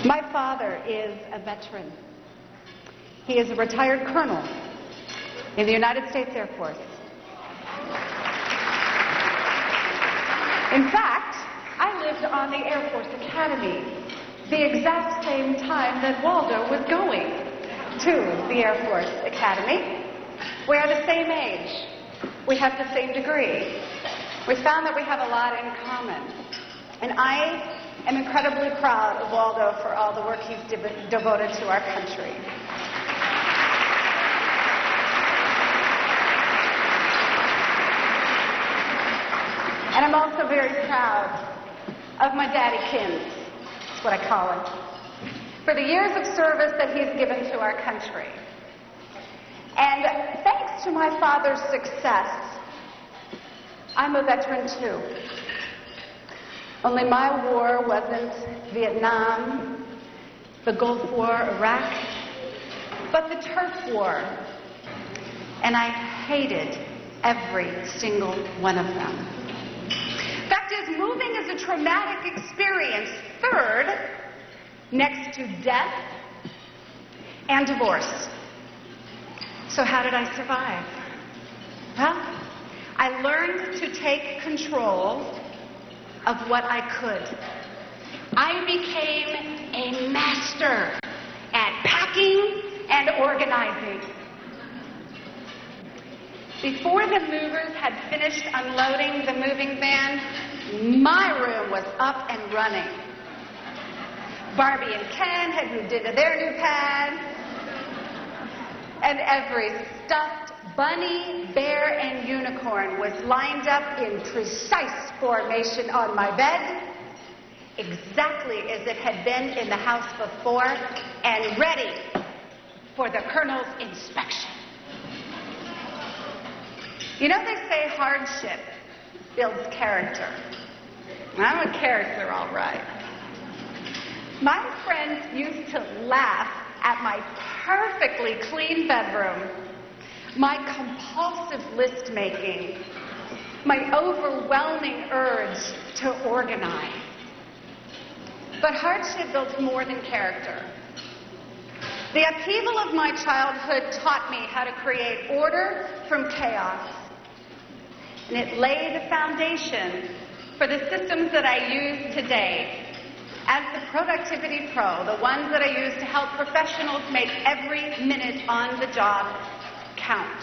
My father is a veteran. He is a retired colonel in the United States Air Force. In fact, I lived on the Air Force Academy the exact same time that Waldo was going to the Air Force Academy. We are the same age. We have the same degree. We found that we have a lot in common. And I am incredibly proud of Waldo for all the work he's devoted to our country. And I'm also very proud of my daddykins, that's what I call him, for the years of service that he's given to our country. And thanks to my father's success, I'm a veteran too. Only my war wasn't Vietnam, the Gulf War, Iraq, but the Turf War. And I hated every single one of them. Fact is, moving is a traumatic experience, third, next to death and divorce. So how did I survive? Well, I learned to take control of what I could. I became a master at packing and organizing. Before the movers had finished unloading the moving van, my room was up and running. Barbie and Ken had moved into their new pad, and every stuffed bunny, bear, and unicorn was lined up in precise formation on my bed, exactly as it had been in the house before, and ready for the colonel's inspection. You know, they say hardship builds character. I'm a character, all right. My friends used to laugh at my perfectly clean bedroom, my compulsive list making, my overwhelming urge to organize. But hardship builds more than character. The upheaval of my childhood taught me how to create order from chaos. And it laid the foundation for the systems that I use today as the Productivity Pro, the ones that I use to help professionals make every minute on the job count.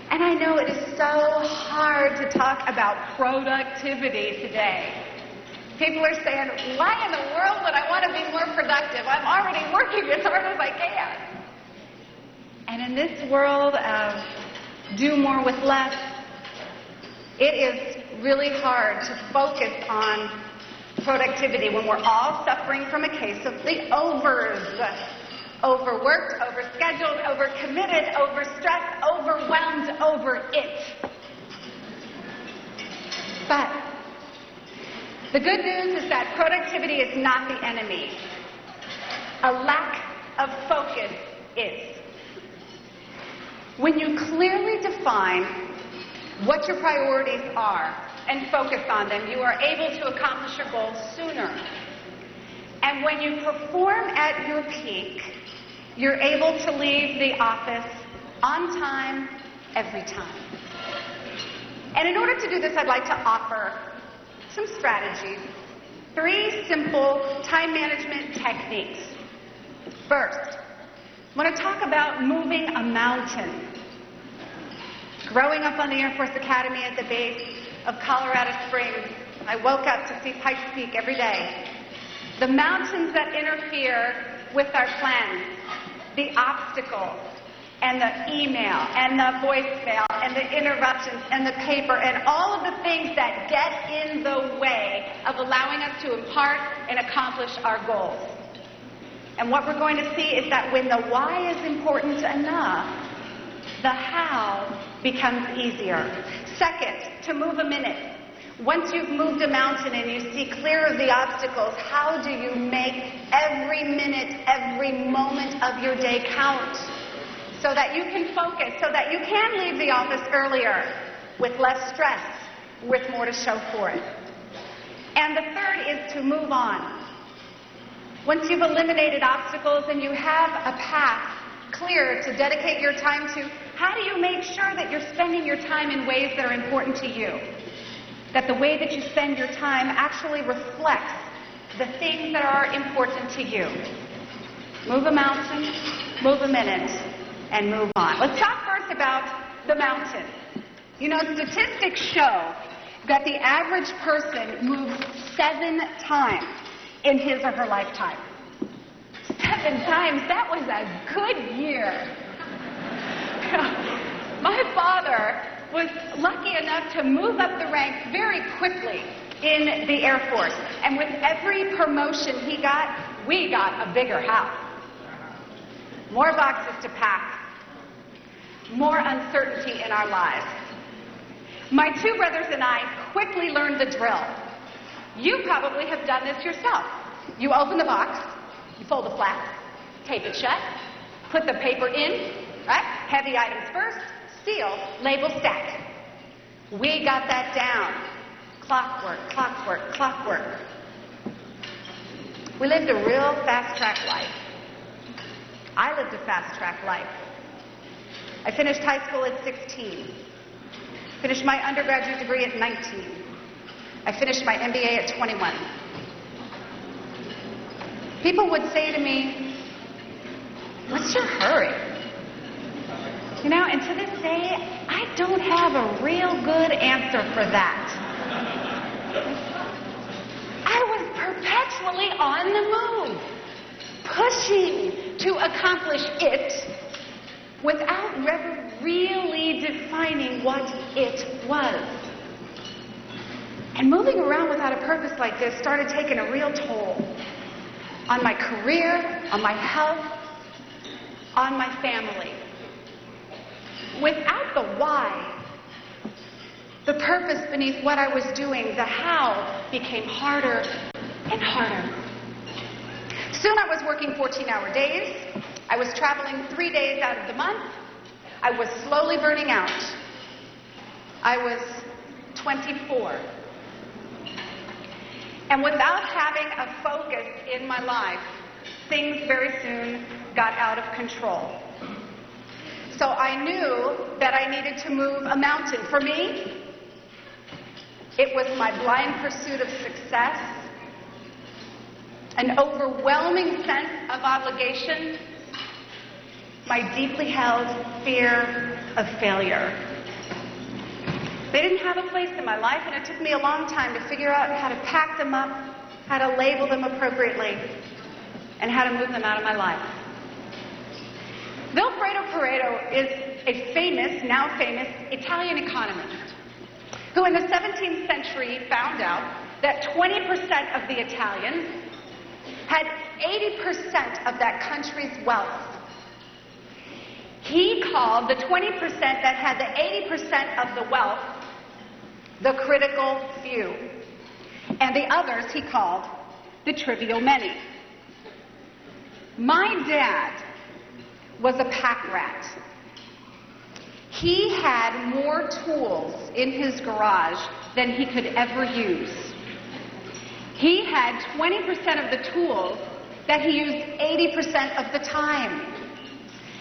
And I know it is so hard to talk about productivity today. People are saying, why in the world would I want to be more productive? I'm already working as hard as I can. And in this world of do more with less, it is really hard to focus on productivity when we're all suffering from a case of the overs. Overworked, overscheduled, overcommitted, overstressed, overwhelmed, over it. But the good news is that productivity is not the enemy. A lack of focus is. When you clearly define what your priorities are and focus on them, you are able to accomplish your goals sooner. And when you perform at your peak, you're able to leave the office on time, every time. And in order to do this, I'd like to offer some strategies, 3 simple time management techniques. First, I want to talk about moving a mountain. Growing up on the Air Force Academy at the base of Colorado Springs, I woke up to see Pikes Peak every day. The mountains that interfere with our plans, the obstacles, and the email, and the voicemail, and the interruptions, and the paper, and all of the things that get in the way of allowing us to impart and accomplish our goals. And what we're going to see is that when the why is important enough, the how becomes easier. Second, to move a minute. Once you've moved a mountain and you see clear of the obstacles, how do you make every minute, every moment of your day count so that you can focus, so that you can leave the office earlier with less stress, with more to show for it? And the third is to move on. Once you've eliminated obstacles and you have a path clear to dedicate your time to, how do you make sure that you're spending your time in ways that are important to you? That the way that you spend your time actually reflects the things that are important to you. Move a mountain, move a minute, and move on. Let's talk first about the mountain. You know, statistics show that the average person moves 7 times in his or her lifetime. 7 times, that was a good year. My father was lucky enough to move up the ranks very quickly in the Air Force. And with every promotion he got, we got a bigger house. More boxes to pack. More uncertainty in our lives. My 2 brothers and I quickly learned the drill. You probably have done this yourself. You open the box, you fold the flaps, tape it shut, put the paper in, right? Heavy items first, seal, label, stack. We got that down. Clockwork, clockwork, clockwork. We lived a real fast-track life. I lived a fast-track life. I finished high school at 16. Finished my undergraduate degree at 19. I finished my MBA at 21. People would say to me, "What's your hurry?" You know, and to this day, I don't have a real good answer for that. I was perpetually on the move, pushing to accomplish it without ever really defining what it was. And moving around without a purpose like this started taking a real toll on my career, on my health, on my family. Without the why, the purpose beneath what I was doing, the how became harder and harder. Soon I was working 14-hour days. I was traveling 3 days out of the month. I was slowly burning out. I was 24. And without having a focus in my life, things very soon got out of control. So I knew that I needed to move a mountain. For me, it was my blind pursuit of success, an overwhelming sense of obligation, my deeply held fear of failure. They didn't have a place in my life, and it took me a long time to figure out how to pack them up, how to label them appropriately, and how to move them out of my life. Vilfredo Pareto is a famous, now famous, Italian economist who in the 17th century found out that 20% of the Italians had 80% of that country's wealth. He called the 20% that had the 80% of the wealth the critical few, and the others he called the trivial many. My dad was a pack rat. He had more tools in his garage than he could ever use. He had 20% of the tools that he used 80% of the time.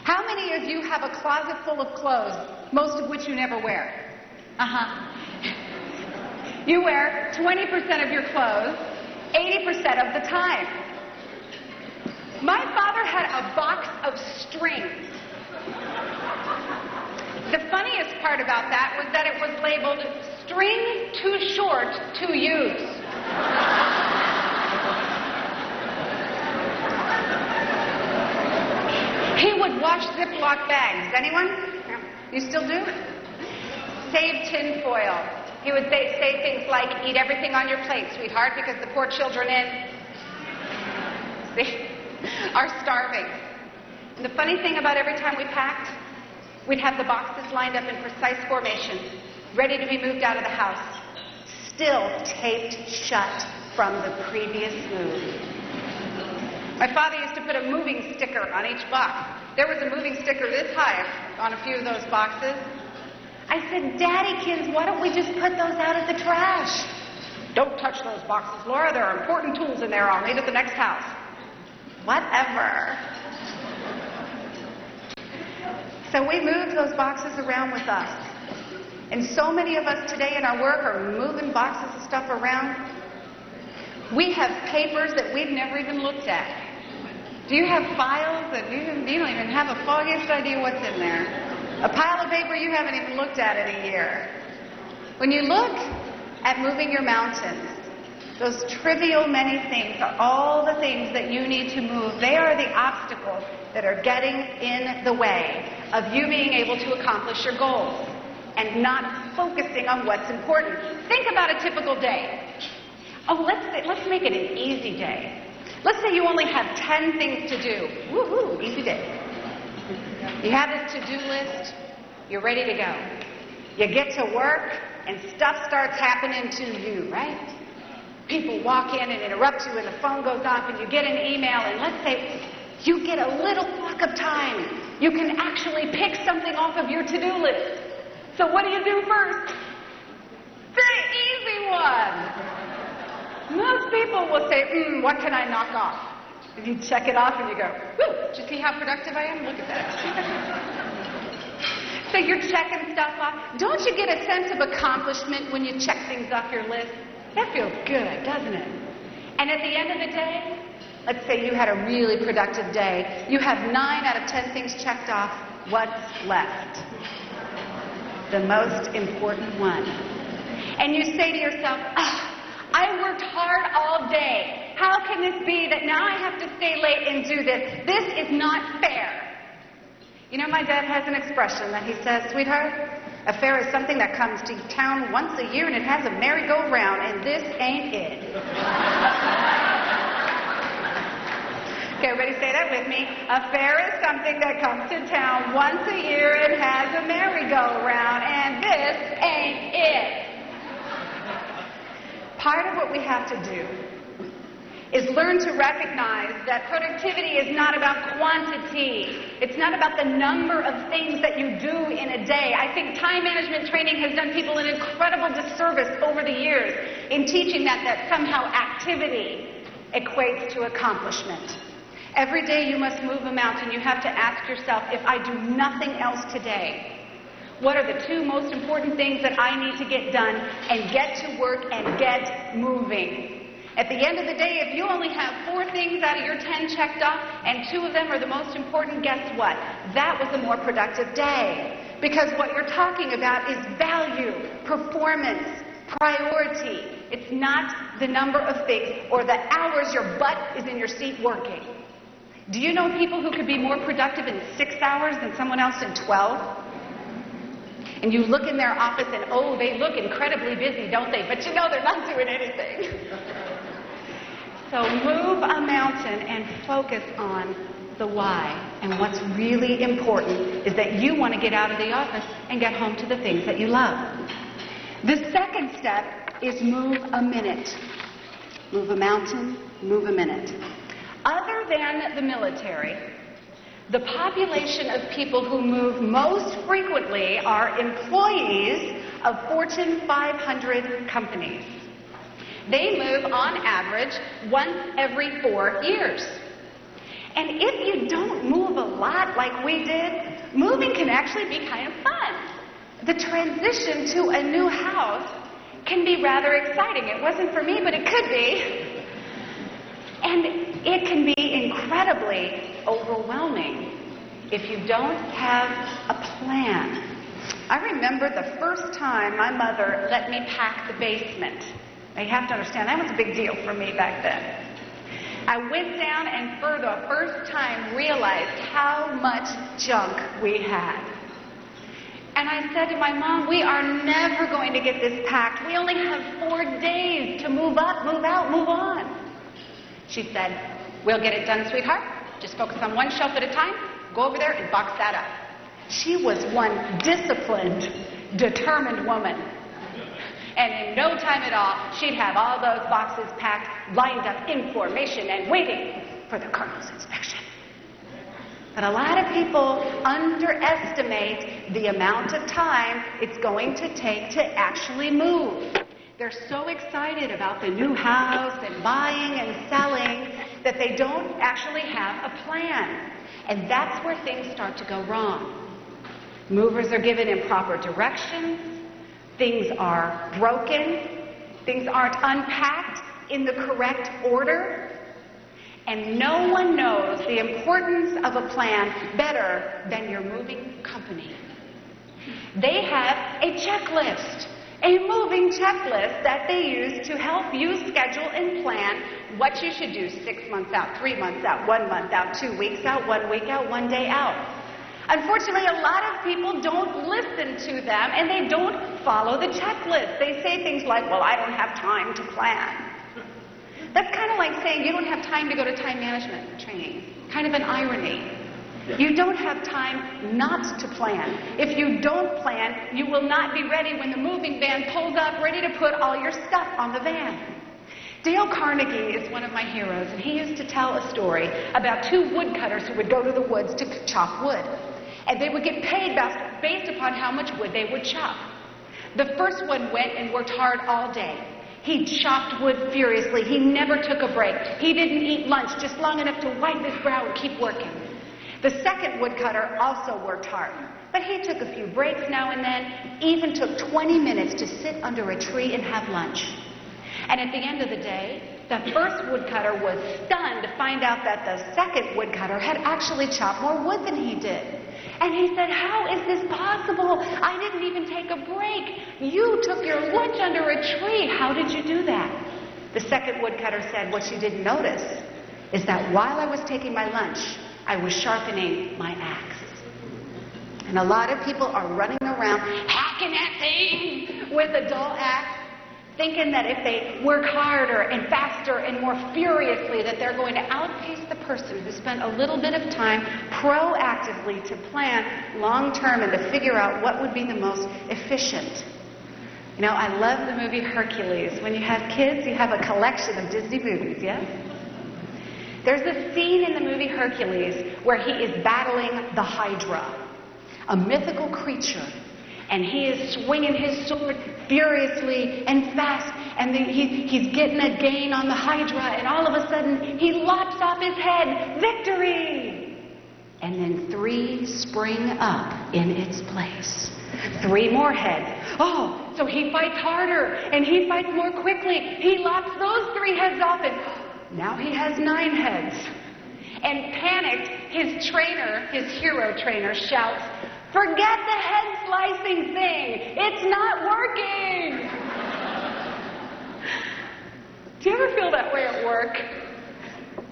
How many of you have a closet full of clothes, most of which you never wear? You wear 20% of your clothes 80% of the time. My father had a box of strings. The funniest part about that was that it was labeled string too short to use. He would wash Ziploc bags. Anyone? You still do? Save tin foil. He would say things like, "Eat everything on your plate, sweetheart, because the poor children are starving." And the funny thing about every time we packed, we'd have the boxes lined up in precise formation, ready to be moved out of the house, still taped shut from the previous move. My father used to put a moving sticker on each box. There was a moving sticker this high on a few of those boxes. I said, "Daddykins, why don't we just put those out of the trash?" "Don't touch those boxes, Laura. There are important tools in there I'll need at the next house." whatever. So we moved those boxes around with us. And so many of us today in our work are moving boxes of stuff around. We have papers that we've never even looked at. Do you have files that you don't even have the foggiest idea what's in there? A pile of paper you haven't even looked at in a year. When you look at moving your mountains, those trivial many things are all the things that you need to move. They are the obstacles that are getting in the way of you being able to accomplish your goals and not focusing on what's important. Think about a typical day. Oh, let's make it an easy day. Let's say you only have 10 things to do. Woohoo, easy day. You have this to-do list. You're ready to go. You get to work and stuff starts happening to you, right? People walk in and interrupt you and the phone goes off and you get an email and let's say you get a little block of time. You can actually pick something off of your to-do list. So what do you do first? The easy one. Most people will say, what can I knock off? And you check it off and you go, whoo, did you see how productive I am? Look at that. So you're checking stuff off. Don't you get a sense of accomplishment when you check things off your list? That feels good, doesn't it? And at the end of the day, let's say you had a really productive day. You have 9 out of 10 things checked off. What's left? The most important one. And you say to yourself, I worked hard all day. How can this be that now I have to stay late and do this? This is not fair. You know, my dad has an expression that he says, sweetheart, a fair is something that comes to town once a year and it has a merry-go-round, and this ain't it. Okay, everybody say that with me. A fair is something that comes to town once a year and has a merry-go-round, and this ain't it. Part of what we have to do is learn to recognize that productivity is not about quantity. It's not about the number of things that you do in a day. I think time management training has done people an incredible disservice over the years in teaching that somehow activity equates to accomplishment. Every day you must move a mountain. You have to ask yourself, if I do nothing else today, what are the 2 most important things that I need to get done and get to work and get moving? At the end of the day, if you only have 4 things out of your 10 checked off and 2 of them are the most important, guess what? That was a more productive day. Because what you're talking about is value, performance, priority. It's not the number of things or the hours your butt is in your seat working. Do you know people who could be more productive in 6 hours than someone else in 12? And you look in their office and, oh, they look incredibly busy, don't they? But you know they're not doing anything. So move a mountain and focus on the why. And what's really important is that you want to get out of the office and get home to the things that you love. The second step is move a minute. Move a mountain, move a minute. Other than the military, the population of people who move most frequently are employees of Fortune 500 companies. They move, on average, once every 4 years. And if you don't move a lot like we did, moving can actually be kind of fun. The transition to a new house can be rather exciting. It wasn't for me, but it could be. And it can be incredibly overwhelming if you don't have a plan. I remember the first time my mother let me pack the basement. Now you have to understand, that was a big deal for me back then. I went down and for the first time realized how much junk we had. And I said to my mom, we are never going to get this packed. We only have 4 days to move up, move out, move on. She said, we'll get it done, sweetheart. Just focus on one shelf at a time. Go over there and box that up. She was one disciplined, determined woman. And in no time at all, she'd have all those boxes packed, lined up in formation, and waiting for the colonel's inspection. But a lot of people underestimate the amount of time it's going to take to actually move. They're so excited about the new house and buying and selling that that they don't actually have a plan. And that's where things start to go wrong. Movers are given improper directions. Things are broken. Things aren't unpacked in the correct order. And no one knows the importance of a plan better than your moving company. They have a checklist, a moving checklist that they use to help you schedule and plan what you should do 6 months out, 3 months out, 1 month out, 2 weeks out, 1 week out, 1 day out. Unfortunately, a lot of people don't listen to them and they don't follow the checklist. They say things like, well, I don't have time to plan. That's kind of like saying you don't have time to go to time management training. Kind of an irony. You don't have time not to plan. If you don't plan, you will not be ready when the moving van pulls up ready to put all your stuff on the van. Dale Carnegie is one of my heroes, and he used to tell a story about 2 woodcutters who would go to the woods to chop wood. And they would get paid based upon how much wood they would chop. The first one went and worked hard all day. He chopped wood furiously. He never took a break. He didn't eat lunch, just long enough to wipe his brow and keep working. The second woodcutter also worked hard, but he took a few breaks now and then, even took 20 minutes to sit under a tree and have lunch. And at the end of the day, the first woodcutter was stunned to find out that the second woodcutter had actually chopped more wood than he did. And he said, how is this possible? I didn't even take a break. You took your lunch under a tree. How did you do that? The second woodcutter said, what you didn't notice is that while I was taking my lunch, I was sharpening my axe. And a lot of people are running around hacking at things with a dull axe, thinking that if they work harder and faster and more furiously that they're going to outpace the person who spent a little bit of time proactively to plan long-term and to figure out what would be the most efficient. You know, I love the movie Hercules. When you have kids, you have a collection of Disney movies, yes? There's a scene in the movie Hercules where he is battling the Hydra, a mythical creature. And he is swinging his sword furiously and fast, and he's getting a gain on the Hydra, and all of a sudden, he lops off his head. Victory! And then 3 spring up in its place. 3 more heads. Oh, so he fights harder, and he fights more quickly. He lops those 3 heads off, and now he has 9 heads. And panicked, his trainer, his hero trainer, shouts, forget the head slicing thing. It's not working. Do you ever feel that way at work?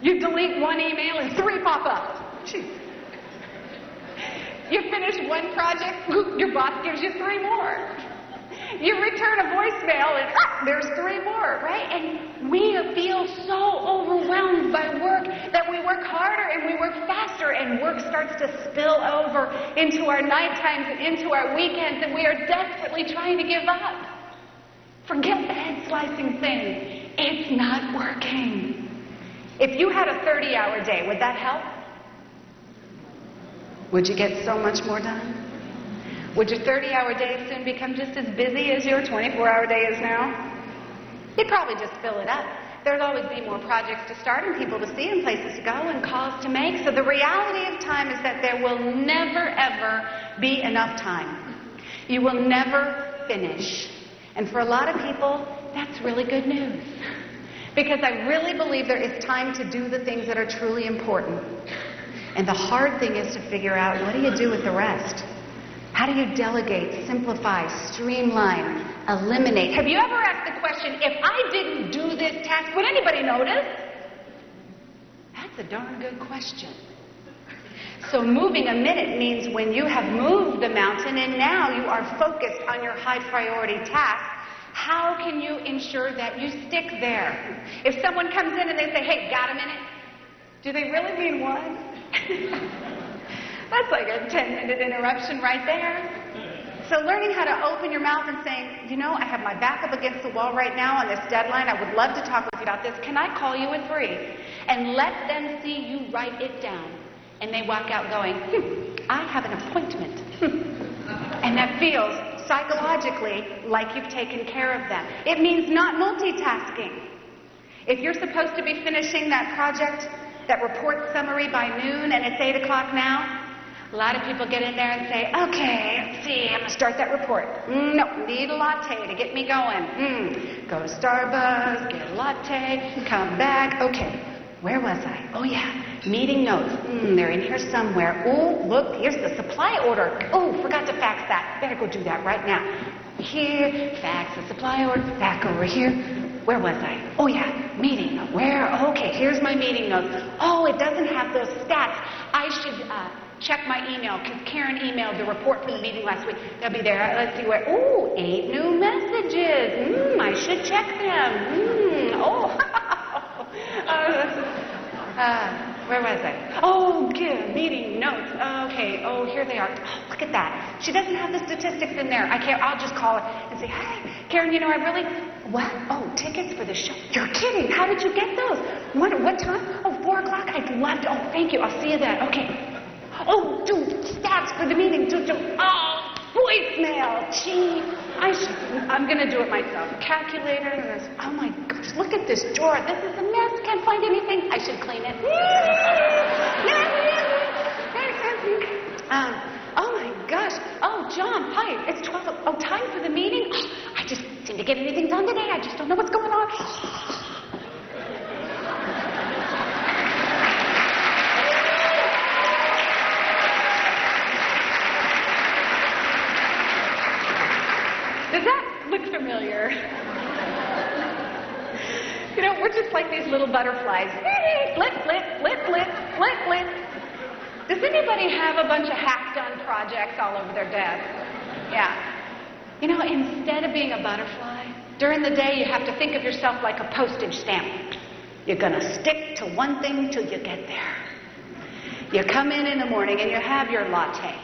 You delete 1 email and 3 pop up. Jeez. You finish 1 project, your boss gives you 3 more. You return a voicemail and there's 3 more, right? And we feel so overwhelmed by work that we work harder and we work faster, and work starts to spill over into our night times and into our weekends, and we are desperately trying to give up. Forget the head slicing thing. It's not working. If you had a 30-hour day, would that help? Would you get so much more done? Would your 30-hour day soon become just as busy as your 24-hour day is now? You'd probably just fill it up. There'd always be more projects to start and people to see and places to go and calls to make. So the reality of time is that there will never, ever be enough time. You will never finish. And for a lot of people, that's really good news. Because I really believe there is time to do the things that are truly important. And the hard thing is to figure out, what do you do with the rest? How do you delegate, simplify, streamline, eliminate? Have you ever asked the question, if I didn't do this task, would anybody notice? That's a darn good question. So moving a minute means when you have moved the mountain and now you are focused on your high priority task, how can you ensure that you stick there? If someone comes in and they say, hey, got a minute? Do they really mean one? That's like a 10-minute interruption right there. So learning how to open your mouth and saying, you know, I have my back up against the wall right now on this deadline. I would love to talk with you about this. Can I call you at 3? And let them see you write it down. And they walk out going, I have an appointment. And that feels psychologically like you've taken care of them. It means not multitasking. If you're supposed to be finishing that project, that report summary by noon, and it's 8 o'clock now, a lot of people get in there and say, okay, let's see, I'm going to start that report. No, need a latte to get me going. Go to Starbucks, get a latte, come back. Okay, where was I? Oh, yeah, meeting notes. They're in here somewhere. Oh, look, here's the supply order. Oh, forgot to fax that. Better go do that right now. Here, fax the supply order, back over here. Where was I? Oh, yeah, meeting. Where? Okay, here's my meeting notes. Oh, it doesn't have those stats. I should check my email, because Karen emailed the report from the meeting last week. They'll be there. Let's see where. Oh, 8 new messages. I should check them. Where was I? Oh, good. Meeting notes. Okay. Oh, here they are. Oh, look at that. She doesn't have the statistics in there. I'll just call her and say, hey, Karen, I really... What? Oh, tickets for the show. You're kidding. How did you get those? What time? Oh, 4 o'clock? I'd love to. Oh, thank you. I'll see you then. Okay. Oh, dude, stats for the meeting. Oh, voicemail. Gee, I'm going to do it myself. Calculator. Oh, my gosh, look at this drawer. This is a mess. Can't find anything. I should clean it. Oh, my gosh. Oh, John, hi. It's 12. Oh, time for the meeting? Oh, I just seem to get anything done today. I just don't know what's going on. Does that look familiar? We're just like these little butterflies. Flip, flip, flip, flip, flip, flip. Does anybody have a bunch of half-done projects all over their desk? Yeah. Instead of being a butterfly, during the day you have to think of yourself like a postage stamp. You're going to stick to one thing till you get there. You come in the morning and you have your latte.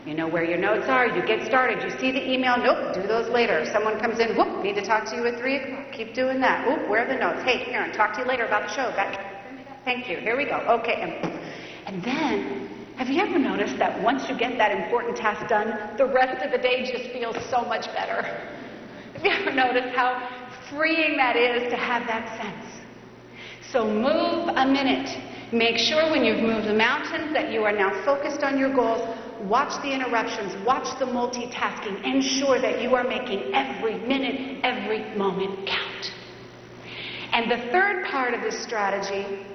You know where your notes are. You get started. You see the email. Nope, do those later. Someone comes in. Whoop, need to talk to you at 3 o'clock. Keep doing that. Whoop, where are the notes? Hey, Karen, talk to you later about the show. Thank you. Here we go. Okay. And then, have you ever noticed that once you get that important task done, the rest of the day just feels so much better? Have you ever noticed how freeing that is to have that sense? So move a minute. Make sure when you've moved the mountains that you are now focused on your goals. Watch the interruptions. Watch the multitasking. Ensure that you are making every minute, every moment count. And the third part of this strategy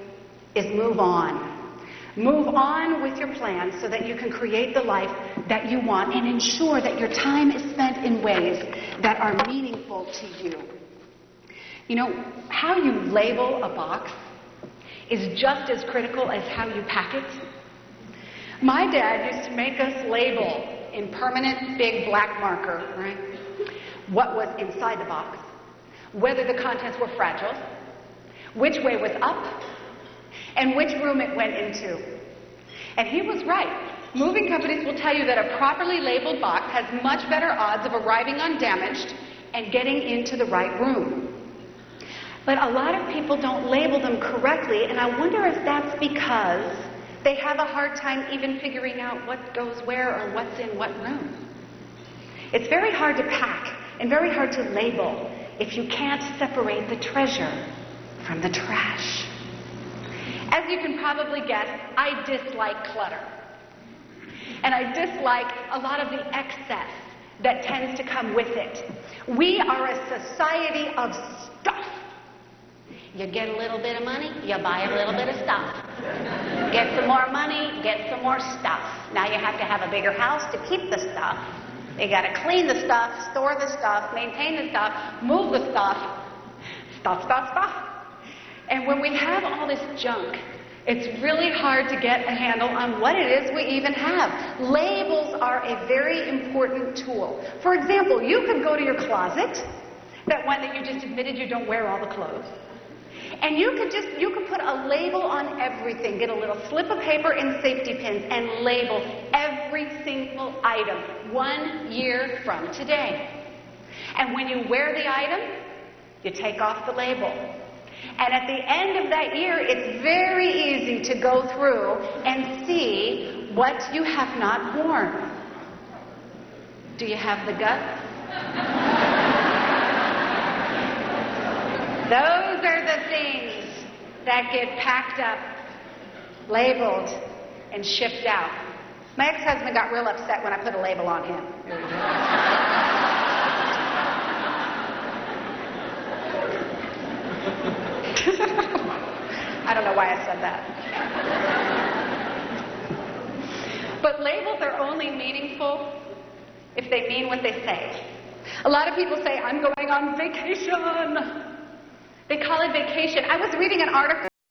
is move on. Move on with your plans so that you can create the life that you want and ensure that your time is spent in ways that are meaningful to you. How you label a box is just as critical as how you pack it. My dad used to make us label in permanent big black marker, right, what was inside the box, whether the contents were fragile, which way was up, and which room it went into. And he was right. Moving companies will tell you that a properly labeled box has much better odds of arriving undamaged and getting into the right room. But a lot of people don't label them correctly, and I wonder if that's because they have a hard time even figuring out what goes where or what's in what room. It's very hard to pack and very hard to label if you can't separate the treasure from the trash. As you can probably guess, I dislike clutter. And I dislike a lot of the excess that tends to come with it. We are a society of stuff. You get a little bit of money, you buy a little bit of stuff. Get some more money, get some more stuff. Now you have to have a bigger house to keep the stuff. You got to clean the stuff, store the stuff, maintain the stuff, move the stuff. Stuff. And when we have all this junk, it's really hard to get a handle on what it is we even have. Labels are a very important tool. For example, you could go to your closet, that one that you just admitted you don't wear all the clothes. And you could put a label on everything. Get a little slip of paper and safety pins and label every single item 1 year from today. And when you wear the item, you take off the label. And at the end of that year, it's very easy to go through and see what you have not worn. Do you have the guts? Those are the things that get packed up, labeled, and shipped out. My ex-husband got real upset when I put a label on him. I don't know why I said that. But labels are only meaningful if they mean what they say. A lot of people say, I'm going on vacation. They call it vacation. I was reading an article